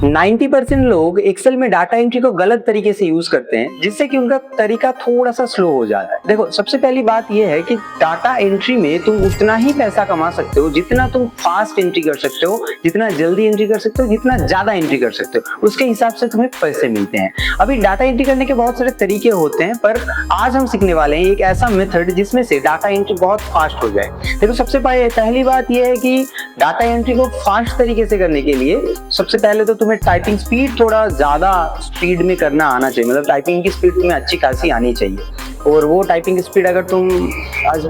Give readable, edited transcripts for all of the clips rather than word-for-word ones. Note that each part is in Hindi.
90% लोग एक्सेल में डाटा एंट्री को गलत तरीके से यूज करते हैं, जिससे कि उनका तरीका थोड़ा सा स्लो हो जाता है। देखो, सबसे पहली बात यह है कि डाटा एंट्री में तुम उतना ही पैसा कमा सकते हो जितना तुम फास्ट एंट्री कर सकते हो, जितना जल्दी एंट्री कर सकते हो, जितना ज्यादा एंट्री कर सकते हो, उसके हिसाब से तुम्हें पैसे मिलते हैं। अभी डाटा एंट्री करने के बहुत सारे तरीके होते हैं, पर आज हम सीखने वाले हैं एक ऐसा मेथड जिसमें से डाटा एंट्री बहुत फास्ट हो जाए। देखो, सबसे पहली बात यह है कि डाटा एंट्री को फास्ट तरीके से करने के लिए सबसे पहले तो तुम्हें टाइपिंग स्पीड थोड़ा ज्यादा स्पीड में करना आना चाहिए। मतलब टाइपिंग की स्पीड तुम्हें अच्छी खासी आनी चाहिए। और वो टाइपिंग स्पीड अगर तुम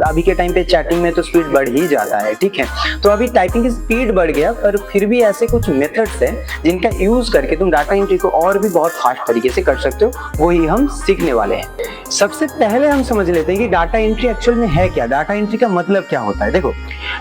अभी के टाइम पे चैटिंग में तो स्पीड बढ़ ही जाता है, ठीक है। तो अभी टाइपिंग की स्पीड बढ़ गया, पर फिर भी ऐसे कुछ मेथड्स हैं जिनका यूज करके तुम डाटा एंट्री को और भी बहुत फास्ट तरीके से कर सकते हो, वही हम सीखने वाले हैं। सबसे पहले हम समझ लेते हैं कि डाटा एंट्री एक्चुअल में है क्या, डाटा एंट्री का मतलब क्या होता है। देखो,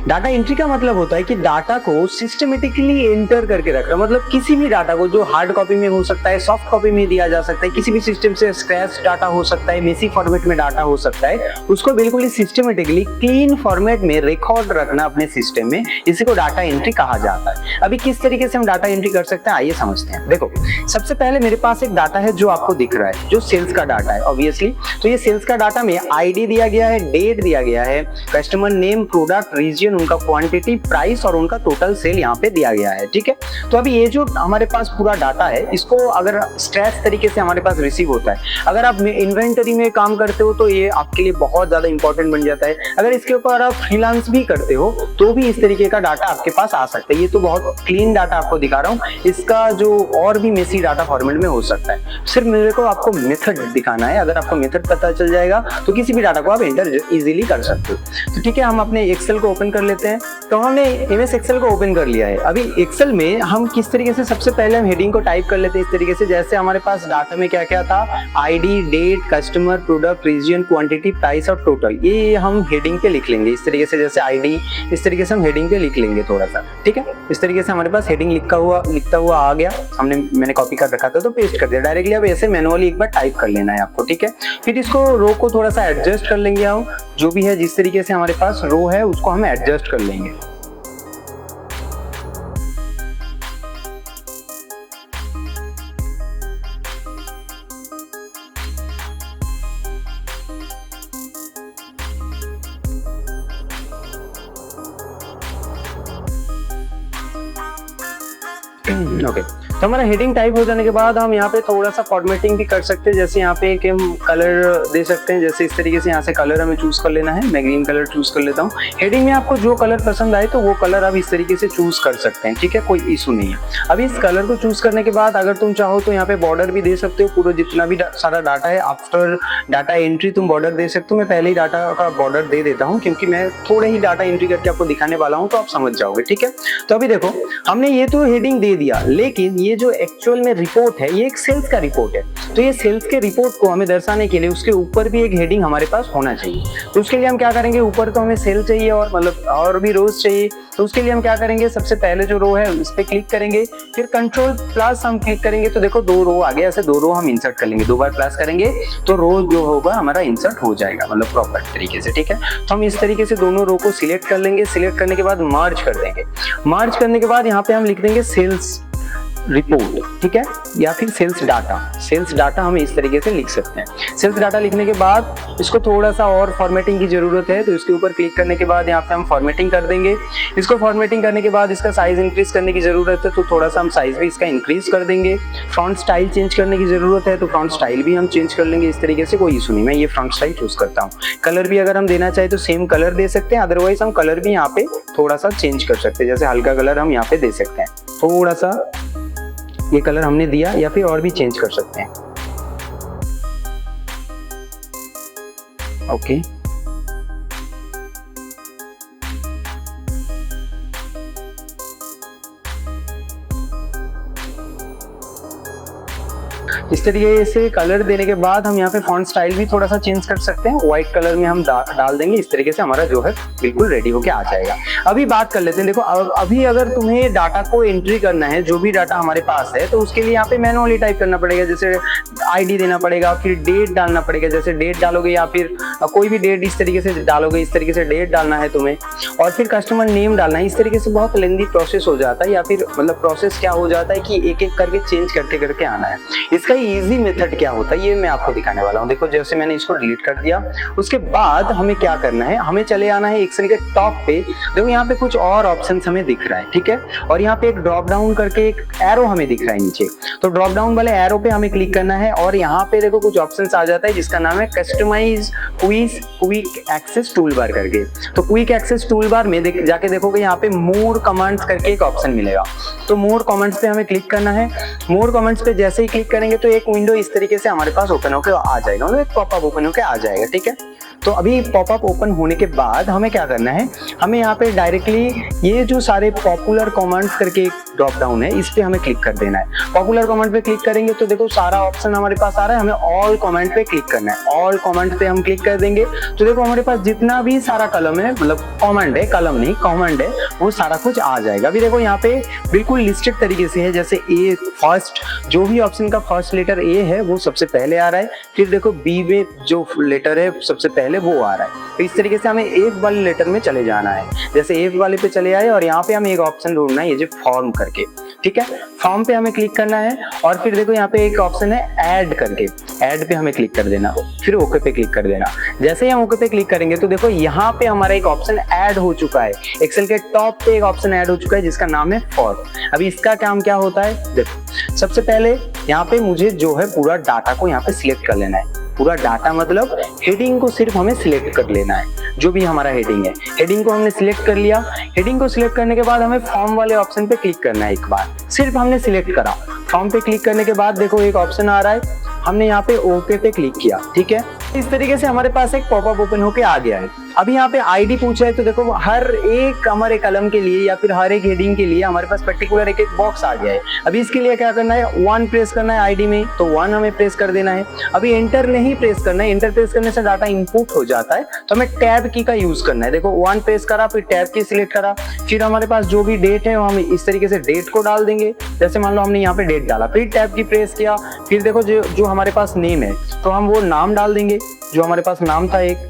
डाटा एंट्री का मतलब होता है कि डाटा को सिस्टमेटिकली एंटर करके रखना। मतलब किसी भी डाटा को, जो हार्ड कॉपी में हो सकता है, सॉफ्ट कॉपी में दिया जा सकता है, किसी भी सिस्टम से स्क्रैच डाटा हो सकता है, मेसी फॉर्मेट में डाटा हो सकता है, उसको बिल्कुल ही सिस्टमेटिकली क्लीन फॉर्मेट में रिकॉर्ड रखना अपने सिस्टम में, इसी को डाटा एंट्री कहा जाता है। अभी किस तरीके से हम डाटा एंट्री कर सकते हैं, आइए समझते हैं। देखो, सबसे पहले मेरे पास एक डाटा है जो आपको दिख रहा है, जो सेल्स का डाटा है ऑब्वियसली। तो ये सेल्स का डाटा में आईडी दिया गया है, डेट दिया गया है, कस्टमर नेम, प्रोडक्ट, रीजन, उनका क्वांटिटी, प्राइस और उनका टोटल सेल यहाँ पे दिया गया है, ठीक है। तो अभी ये जो हमारे पास पूरा डाटा है, इसको अगर स्ट्रेच तरीके से हमारे पास रिसीव होता है, अगर आप इन्वेंटरी में काम करते हो तो ये आपके लिए बहुत ज्यादा इंपॉर्टेंट बन जाता है। अगर इसके ऊपर आप फ्रीलांस भी करते हो तो भी इस तरीके का डाटा आपके पास आ सकता है। ये तो बहुत क्लीन डाटा आपको दिखा रहा हूँ, इसका जो और भी मेसी डाटा फॉर्मेट में हो सकता है। सिर्फ मेरे को आपको मेथड दिखाना है। अगर आपको मेथड पता चल जाएगा तो किसी भी डाटा को आप एंटर इजीली कर सकते हो। तो ठीक है, हम अपने एक्सेल को ओपन कर लेते हैं। तो हमने एमएस एक्सेल को ओपन कर लिया है। अभी एक्सेल में हम किस तरीके से, सबसे पहले हम हेडिंग को टाइप कर लेते हैं इस तरीके से, जैसे हमारे पास डाटा में क्या क्या था, ID, date, customer, product, region, quantity, price और टोटल, ये हम हेडिंग पे लिख लेंगे इस तरीके से। जैसे आईडी, इस तरीके से हम हेडिंग पे लिख लेंगे थोड़ा सा, ठीक है। इस तरीके से हमारे पास हेडिंग लिखता हुआ आ गया। मैंने कॉपी कर रखा था तो पेस्ट कर दिया डायरेक्टली। अब ऐसे मैनुअली एक बार टाइप कर लेना है आपको, ठीक है। फिर इसको रो को थोड़ा सा एडजस्ट कर लेंगे हम, जो भी है जिस तरीके से हमारे पास रो है उसको हम एडजस्ट कर लेंगे। ओके, तो हमारा हेडिंग टाइप हो जाने के बाद हम यहाँ पे थोड़ा सा फॉर्मेटिंग भी कर सकते हैं। जैसे यहाँ पे एक हम कलर दे सकते हैं, जैसे इस तरीके से यहाँ से कलर हमें चूज कर लेना है। मैं ग्रीन कलर चूज कर लेता हूँ। हेडिंग में आपको जो कलर पसंद आए तो वो कलर आप इस तरीके से चूज कर सकते हैं, ठीक है, कोई इशू नहीं है। अभी इस कलर को चूज करने के बाद अगर तुम चाहो तो यहाँ पे बॉर्डर भी दे सकते हो। पूरा जितना भी सारा डाटा है, आफ्टर डाटा एंट्री तुम बॉर्डर दे सकते हो। मैं पहले ही डाटा का बॉर्डर दे देता हूँ क्योंकि मैं थोड़े ही डाटा एंट्री करके आपको दिखाने वाला हूँ, तो आप समझ जाओगे, ठीक है। तो अभी देखो, हमने ये तो हेडिंग दे दिया, लेकिन ये जो एक्चुअल में रिपोर्ट है, ये एक सेल्स का रिपोर्ट है। तो ये सेल्स के रिपोर्ट को हमें दर्शाने के लिए उसके ऊपर भी एक हेडिंग हमारे पास होना चाहिए। तो उसके लिए हम क्या करेंगे, ऊपर तो हमें सेल चाहिए और मतलब और भी रोज चाहिए। तो उसके लिए हम क्या करेंगे, सबसे पहले जो रो है उस पर क्लिक करेंगे, फिर कंट्रोल प्लस हम क्लिक करेंगे तो देखो 2 रो आ गया। ऐसे 2 रो हम इंसर्ट कर लेंगे, 2 बार प्लस करेंगे तो रो जो होगा हमारा इंसर्ट हो जाएगा, मतलब प्रॉपर तरीके से, ठीक है। तो हम इस तरीके से दोनों रो को सिलेक्ट कर लेंगे। सिलेक्ट करने के बाद मर्ज कर देंगे। मर्ज करने के बाद यहाँ पे हम लिख देंगे सेल्स रिपोर्ट, ठीक है, या फिर सेल्स डाटा। सेल्स डाटा हम इस तरीके से लिख सकते हैं। सेल्स डाटा लिखने के बाद इसको थोड़ा सा और फॉर्मेटिंग की जरूरत है, तो इसके ऊपर क्लिक करने के बाद यहाँ पे हम फॉर्मेटिंग कर देंगे। इसको फॉर्मेटिंग करने के बाद इसका साइज इंक्रीज करने की जरूरत है, तो थोड़ा सा हम साइज भी इसका इंक्रीज कर देंगे। फ्रंट स्टाइल चेंज करने की जरूरत है, तो फ्रंट स्टाइल भी हम चेंज कर लेंगे इस तरीके से, कोई इशू नहीं। मैं ये फ्रंट स्टाइल चूज करता हूँ। कलर भी अगर हम देना चाहे तो सेम कलर दे सकते हैं, अदरवाइज हम कलर भी यहाँ पे थोड़ा सा चेंज कर सकते हैं। जैसे हल्का कलर हम यहाँ पे दे सकते हैं, थोड़ा सा ये कलर हमने दिया, या फिर और भी चेंज कर सकते हैं। ओके, इस तरीके से कलर देने के बाद हम यहाँ पे फॉन्ट स्टाइल भी थोड़ा सा चेंज कर सकते हैं, व्हाइट कलर में हम डाल देंगे। इस तरीके से हमारा जो है बिल्कुल रेडी होके आ जाएगा। अभी बात कर लेते हैं। देखो अभी अगर तुम्हें डाटा को एंट्री करना है, जो भी डाटा हमारे पास है, तो उसके लिए यहाँ पे मैनुअली टाइप करना पड़ेगा। जैसे आईडी देना पड़ेगा, फिर डेट डालना पड़ेगा। जैसे डेट डालोगे या फिर कोई भी डेट इस तरीके से डालोगे, इस तरीके से डेट डालना है तुम्हें, और फिर कस्टमर नेम डालना है। इस तरीके से बहुत लेंदी प्रोसेस हो जाता है, या फिर मतलब प्रोसेस क्या हो जाता है कि एक एक करके चेंज करते करके आना है। इसका इजी मेथड क्या होता है ये मैं आपको दिखाने वाला हूँ। देखो जैसे मैंने इसको डिलीट कर दिया, उसके बाद हमें क्या करना है, हमें चले आना है एक्सेल के टॉप पे। देखो यहाँ पे कुछ और ऑप्शन हमें दिख रहा है, ठीक है, और यहाँ पे एक ड्रॉप डाउन करके एक एरो हमें दिख रहा है नीचे। तो ड्रॉप डाउन वाले एरो पे हमें क्लिक करना है, और यहाँ पे देखो कुछ ऑप्शन आ जाता है जिसका नाम है customise quick access toolbar करके। तो क्विक एक्सेस टूल बार में जाके देखोगे यहाँ पे मोर कमांड्स करके एक ऑप्शन मिलेगा। तो मोर कमेंट्स पे हमें क्लिक करना है। मोर कमेंट्स पे जैसे ही क्लिक करेंगे तो एक विंडो इस तरीके से हमारे पास ओपन होकर आ जाएगा, मतलब एक पॉपअप ओपन होकर आ जाएगा, ठीक है। तो अभी पॉपअप ओपन होने के बाद हमें क्या करना है, हमें यहाँ पे डायरेक्टली ये जो सारे पॉपुलर कमेंट्स करके ड्रॉप डाउन है, इस पे हमें क्लिक कर देना है। पॉपुलर कमेंट पे क्लिक करेंगे तो देखो सारा ऑप्शन हमारे पास आ रहा है, हमें ऑल कमेंट पे क्लिक करना है। ऑल कमेंट पे हम क्लिक कर देंगे तो देखो हमारे पास जितना भी सारा कलम है, मतलब कमेंट है, कलम नहीं कमेंट है, वो सारा कुछ आ जाएगा। अभी देखो यहाँ पे बिल्कुल लिस्टेड तरीके से है, जैसे ए फर्स्ट, जो भी ऑप्शन का फर्स्ट लेटर ए है वो सबसे पहले आ रहा है, फिर देखो बी में जो लेटर है सबसे पहले वो आ रहा है। तो इस तरीके से हमें एक वाले लेटर में चले जाना है। जैसे एक वाले पे चले आए और यहाँ पे हमें एक ऑप्शन ढूंढना है, ये जो फॉर्म करके, ठीक है, फॉर्म पे हमें क्लिक करना है, और फिर देखो यहाँ पे एक ऑप्शन है ऐड करके, ऐड पे हमें क्लिक कर देना, फिर ओके पे क्लिक कर देना। जैसे ही हम ओके पे क्लिक करेंगे तो देखो यहाँ पे हमारा एक ऑप्शन ऐड हो चुका है, एक्सेल के टॉप पे एक ऑप्शन ऐड हो चुका है जिसका नाम है फॉर्म। अभी इसका काम क्या होता है, देखो सबसे पहले यहाँ पे मुझे जो है पूरा डाटा को यहाँ पे सिलेक्ट कर लेना है। पूरा डाटा मतलब हेडिंग को सिर्फ हमें सिलेक्ट कर लेना है, जो भी हमारा हेडिंग है, हेडिंग को हमने सिलेक्ट कर लिया। हेडिंग को सिलेक्ट करने के बाद हमें फॉर्म वाले ऑप्शन पे क्लिक करना है। एक बार सिर्फ हमने सिलेक्ट करा, फॉर्म पे क्लिक करने के बाद देखो एक ऑप्शन आ रहा है, हमने यहाँ पे ओके पे क्लिक किया, ठीक है। इस तरीके से हमारे पास एक पॉपअप ओपन होके आ गया है। अभी यहाँ पे आईडी पूछ रहा है, तो देखो हर एक हमारे कलम के लिए या फिर हर एक हेडिंग के लिए हमारे पास पर्टिकुलर एक एक बॉक्स आ गया है। अभी इसके लिए क्या करना है, 1 प्रेस करना है आईडी में, तो 1 हमें प्रेस कर देना है। अभी एंटर नहीं प्रेस करना है, एंटर प्रेस करने से डाटा इनपुट हो जाता है, तो हमें टैब की का यूज करना है। देखो 1 प्रेस करा, फिर टैब की सिलेक्ट करा, फिर हमारे पास जो भी डेट है हम इस तरीके से डेट को डाल देंगे। जैसे मान लो हमने यहाँ पे डेट डाला, फिर टैब की प्रेस किया, फिर देखो जो हमारे पास नेम है तो हम वो नाम डाल देंगे, जो हमारे पास नाम था एक,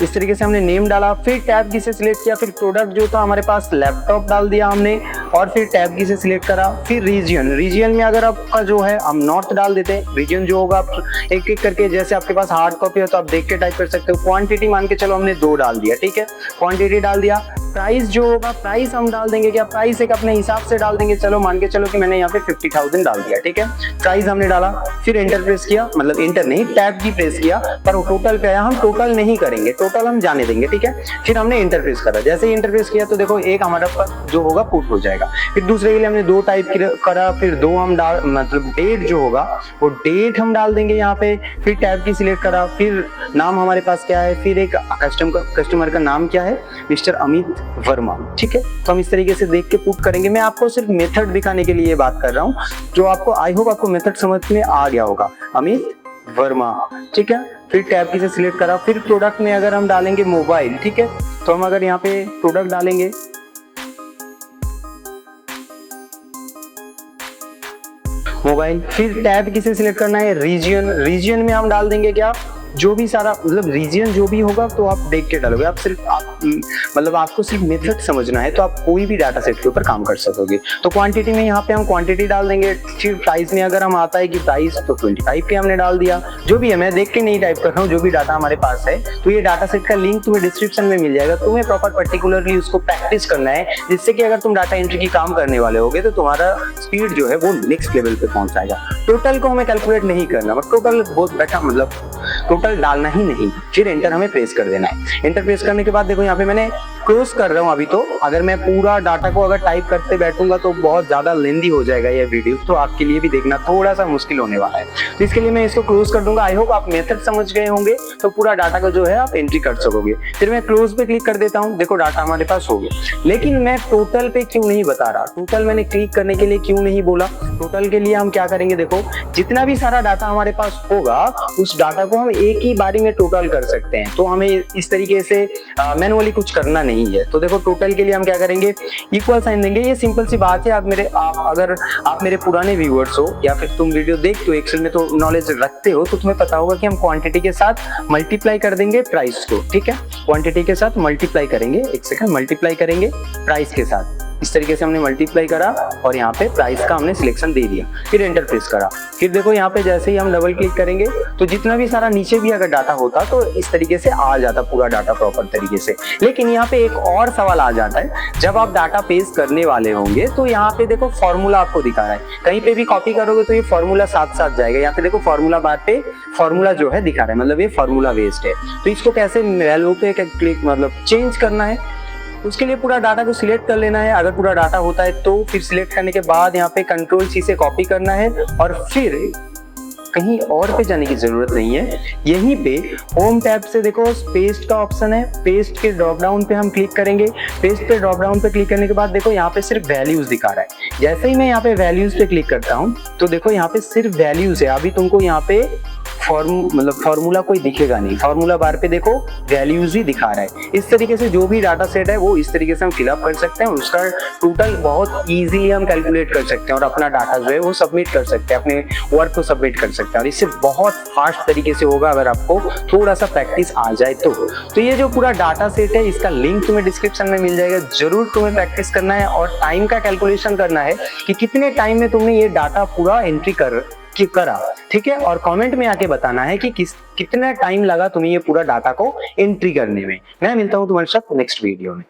इस तरीके से हमने नेम डाला। फिर टैब की से सिलेक्ट किया, फिर प्रोडक्ट जो था हमारे पास लैपटॉप डाल दिया हमने, और फिर टैब की से सिलेक्ट करा। फिर रीजन, रीजन में अगर आपका जो है हम नॉर्थ डाल देते हैं, रीजन जो होगा एक एक करके, जैसे आपके पास हार्ड कॉपी है तो आप देख के टाइप कर सकते हो। क्वांटिटी मान के चलो हमने 2 डाल दिया, ठीक है, क्वांटिटी डाल दिया। प्राइस जो होगा, प्राइस हम डाल देंगे क्या, प्राइस एक अपने हिसाब से डाल देंगे। चलो मान के चलो कि मैंने यहाँ पे 50,000 डाल दिया, ठीक है, प्राइस हमने डाला। फिर एंटर प्रेस किया, मतलब एंटर नहीं टैब की प्रेस किया, पर वो टोटल पे आया, हम टोटल नहीं करेंगे, टोटल हम जाने देंगे, ठीक है। फिर हमने एंटर प्रेस करा, जैसे ही एंटर प्रेस किया तो देखो एक हमारा जो होगा पुट हो जाएगा। फिर दूसरे के लिए हमने 2 टाइप करा, फिर 2 हम डाल, मतलब डेट जो होगा वो डेट हम डाल देंगे यहाँ पे। फिर टैब की सिलेक्ट करा, फिर नाम हमारे पास क्या है, फिर एक कस्टमर का नाम क्या है, मिस्टर अमित वर्मा, ठीक है। तो हम इस तरीके से देख के पुट करेंगे। मैं आपको सिर्फ मेथड दिखाने के लिए ये बात कर रहा हूँ, जो आपको आई होप आपको मेथड समझ में आ गया होगा, अमित वर्मा, ठीक है। फिर टैब की से सिलेक्ट करा, फिर प्रोडक्ट में अगर हम डालेंगे मोबाइल, ठीक है, तो हम अगर यहाँ पे प्रोडक्ट डालेंगे, मोबाइल, फिर टैब की से सिलेक्ट करना है रीजन, रीजन में हम डाल देंगे क्या, जो भी सारा मतलब रीजन जो भी होगा तो आप देख के डालोगे। आप सिर्फ मतलब आपको सिर्फ मेथड समझना है तो आप कोई भी डाटा सेट के ऊपर काम कर सकोगे। तो क्वांटिटी में यहाँ पे हम क्वांटिटी डाल देंगे। फिर प्राइस में अगर हम आता है कि प्राइस, तो 25 के हमने डाल दिया। जो भी है, मैं देख के नहीं टाइप कर रहा हूँ, जो भी डाटा हमारे पास है। तो ये डाटा सेट का लिंक तुम्हें डिस्क्रिप्शन में मिल जाएगा। तुम्हें प्रॉपर पर्टिकुलरली उसको प्रैक्टिस करना है, जिससे कि अगर तुम डाटा एंट्री की काम करने वाले होगे तो तुम्हारा स्पीड जो है वो नेक्स्ट लेवल पे पहुंच जाएगा। टोटल को हमें कैलकुलेट नहीं करना, बट टोटल बहुत बेटा, मतलब टोटल डालना ही नहीं। फिर एंटर हमें प्रेस कर देना है। एंटर प्रेस करने के बाद देखो यहाँ पे मैंने क्लोज कर रहा हूँ अभी। तो अगर मैं पूरा डाटा को अगर टाइप करते बैठूंगा तो बहुत ज्यादा लेंदी हो जाएगा ये वीडियो, तो आपके लिए भी देखना थोड़ा सा मुश्किल होने वाला है। तो इसके लिए मैं इसको क्लोज कर दूंगा। आई होप आप मेथड समझ गए होंगे, तो पूरा डाटा को जो है आप एंट्री कर सकोगे। फिर मैं क्लोज पे क्लिक कर देता हूँ। देखो डाटा हमारे पास हो गया, लेकिन मैं टोटल पे क्यों नहीं बता रहा, टोटल मैंने क्लिक करने के लिए क्यों नहीं बोला। टोटल के लिए हम क्या करेंगे, देखो जितना भी सारा डाटा हमारे पास होगा उस डाटा को हम एक ही बारी में टोटल कर सकते हैं। तो हमें इस तरीके से मैनुअली कुछ करना नहीं है। तो देखो टोटल के लिए हम क्या करेंगे, इक्वल साइन देंगे। ये सिंपल सी बात है। अगर आप मेरे पुराने व्यूअर्स हो या फिर तुम वीडियो देखते हो, एक्सेल में तो नॉलेज रखते हो, तो तुम्हें पता होगा कि हम क्वांटिटी के साथ मल्टीप्लाई कर देंगे प्राइस को। ठीक है, क्वांटिटी के साथ मल्टीप्लाई करेंगे, एक सेकंड, मल्टीप्लाई करेंगे प्राइस के साथ। इस तरीके से हमने मल्टीप्लाई करा और यहाँ पे प्राइस का हमने सिलेक्शन दे दिया, फिर एंटर प्रेस करा। फिर देखो यहाँ पे जैसे ही हम डबल क्लिक करेंगे तो जितना भी सारा नीचे भी अगर डाटा होता तो इस तरीके से आ जाता पूरा डाटा प्रॉपर तरीके से। लेकिन यहाँ पे एक और सवाल आ जाता है, जब आप डाटा पेस्ट करने वाले होंगे तो यहाँ पे देखो फॉर्मूला आपको दिखा रहा है। कहीं पे भी कॉपी करोगे तो ये फॉर्मूला साथ साथ जाएगा। यहाँ पे देखो फॉर्मूला बार पे फॉर्मूला जो है दिखा रहा है, मतलब ये फॉर्मूला वेस्ट है। तो इसको कैसे वैल्यू पे क्लिक मतलब चेंज करना है, उसके लिए पूरा डाटा को सिलेक्ट कर लेना है। अगर पूरा डाटा होता है तो फिर सिलेक्ट करने के बाद यहाँ पे कंट्रोल सी से कॉपी करना है और फिर कहीं और पे जाने की जरूरत नहीं है। यहीं पे होम टैब से देखो पेस्ट का ऑप्शन है, पेस्ट के ड्रॉप डाउन पे हम क्लिक करेंगे। पेस्ट पे ड्रॉप डाउन पे क्लिक करने के बाद देखो यहाँ पे सिर्फ वैल्यूज दिखा रहा है। जैसे ही मैं यहाँ पे वैल्यूज पे क्लिक करता हूँ तो देखो यहाँ पे सिर्फ वैल्यूज है। अभी तुमको यहाँ पे फॉर्मूला कोई दिखेगा नहीं। फॉर्मूला बार पे देखो वैल्यूज ही दिखा रहा है। इस तरीके से जो भी डाटा सेट है वो इस तरीके से हम फिलअप कर सकते हैं और उसका टोटल बहुत इजीली हम कैलकुलेट कर सकते हैं और अपना डाटा जो है वो सबमिट कर सकते हैं, अपने वर्क को सबमिट कर सकते हैं। और इससे बहुत फास्ट तरीके से होगा अगर आपको थोड़ा सा प्रैक्टिस आ जाए तो ये जो पूरा डाटा सेट है इसका लिंक तुम्हें डिस्क्रिप्शन में मिल जाएगा। जरूर तुम्हें प्रैक्टिस करना है और टाइम का कैलकुलेशन करना है कि कितने टाइम में तुमने ये डाटा पूरा एंट्री करा। ठीक है, और कमेंट में आके बताना है कि कितना टाइम लगा तुम्हें ये पूरा डाटा को एंट्री करने में। मैं मिलता हूं तुम्हारे साथ नेक्स्ट वीडियो में।